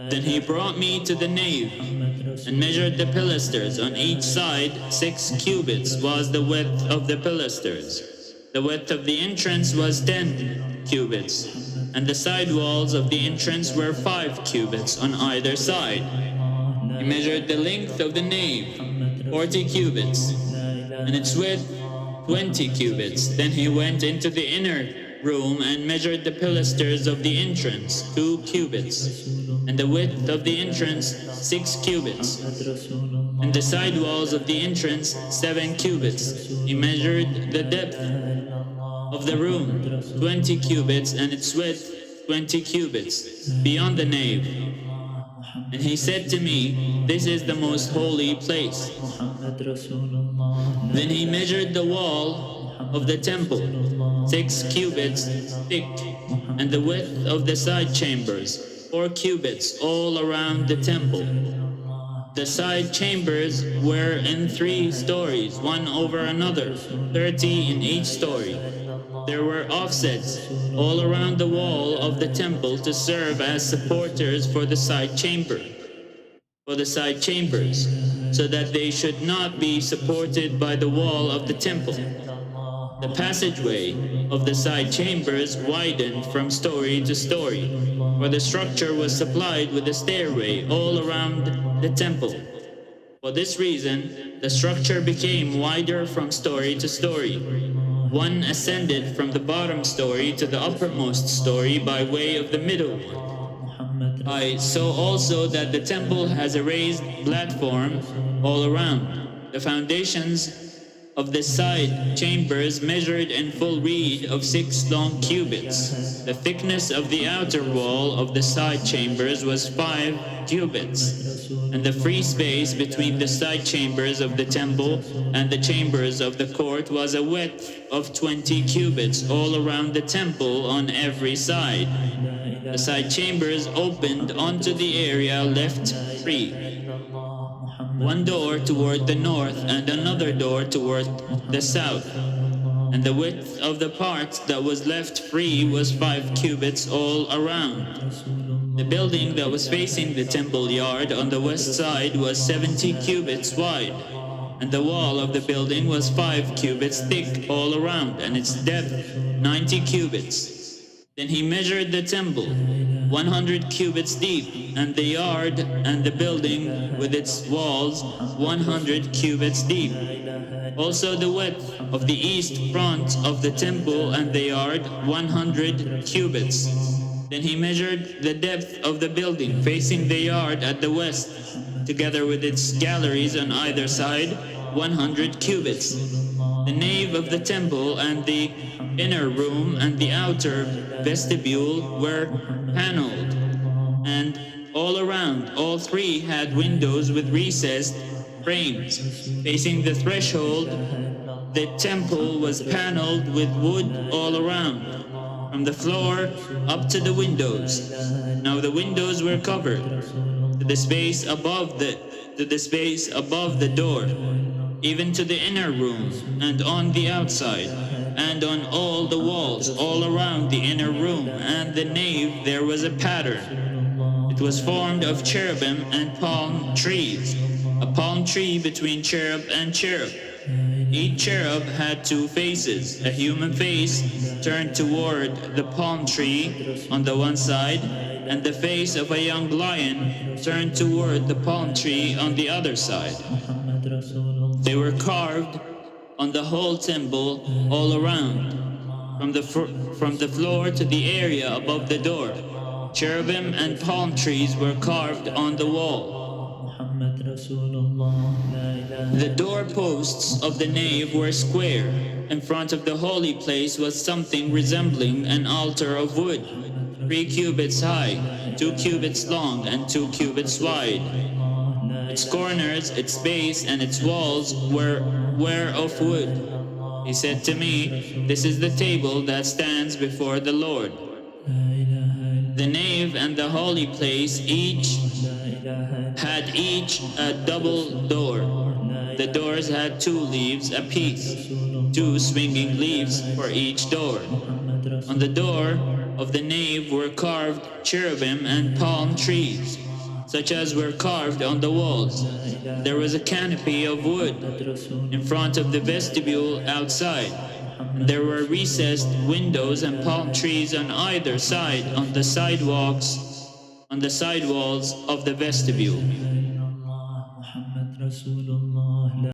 Then he brought me to the nave and measured the pilasters. On each side 6 cubits was the width of the pilasters. The width of the entrance was 10 cubits, and the side walls of the entrance were 5 cubits on either side. He measured the length of the nave, 40 cubits, and its width 20 cubits. Then he went into the inner room and measured the pilasters of the entrance, 2 cubits, and the width of the entrance 6 cubits, and the side walls of the entrance 7 cubits. He measured the depth of the room, 20 cubits, and its width 20 cubits, beyond the nave. And he said to me, "This is the most holy place." Then he measured the wall of the temple, 6 cubits thick, and the width of the side chambers, 4 cubits all around the temple. The side chambers were in 3 stories, one over another, 30 in each story. There were offsets all around the wall of the temple to serve as supporters for the side chambers, so that they should not be supported by the wall of the temple. The passageway of the side chambers widened from story to story, for the structure was supplied with a stairway all around the temple. For this reason, the structure became wider from story to story. One ascended from the bottom story to the uppermost story by way of the middle one. I saw also that the temple has a raised platform all around. The foundations of the side chambers measured in full reed of 6 long cubits. The thickness of the outer wall of the side chambers was 5 cubits, and the free space between the side chambers of the temple and the chambers of the court was a width of 20 cubits all around the temple on every side. The side chambers opened onto the area left free, one door toward the north and another door toward the south, and the width of the part that was left free was 5 cubits all around. The building that was facing the temple yard on the west side was 70 cubits wide, and the wall of the building was 5 cubits thick all around, and its depth 90 cubits. Then he measured the temple, 100 cubits deep, and the yard and the building with its walls 100 cubits deep. Also the width of the east front of the temple and the yard 100 cubits. Then he measured the depth of the building facing the yard at the west, together with its galleries on either side, 100 cubits. The nave of the temple and the inner room and the outer vestibule were paneled, and all around, all 3 had windows with recessed frames. Facing the threshold, the temple was paneled with wood all around, from the floor up to the windows. Now the windows were covered to the space above the door, even to the inner room, and on the outside, and on all the walls all around the inner room and the nave there was a pattern. It was formed of cherubim and palm trees, a palm tree between cherub and cherub. Each cherub had 2 faces, a human face turned toward the palm tree on the one side, and the face of a young lion turned toward the palm tree on the other side. They were carved on the whole temple all around, from the floor to the area above the door. Cherubim and palm trees were carved on the wall. The doorposts of the nave were square. In front of the holy place was something resembling an altar of wood, 3 cubits high, 2 cubits long, and 2 cubits wide. Its corners, its base, and its walls were of wood. He said to me, "This is the table that stands before the Lord." The nave and the holy place had each a double door. The doors had 2 leaves apiece, 2 swinging leaves for each door. On the door of the nave were carved cherubim and palm trees. such as were carved on the walls. There was a canopy of wood in front of the vestibule outside. There were recessed windows and palm trees on either side on the sidewalks, on the side walls of the vestibule.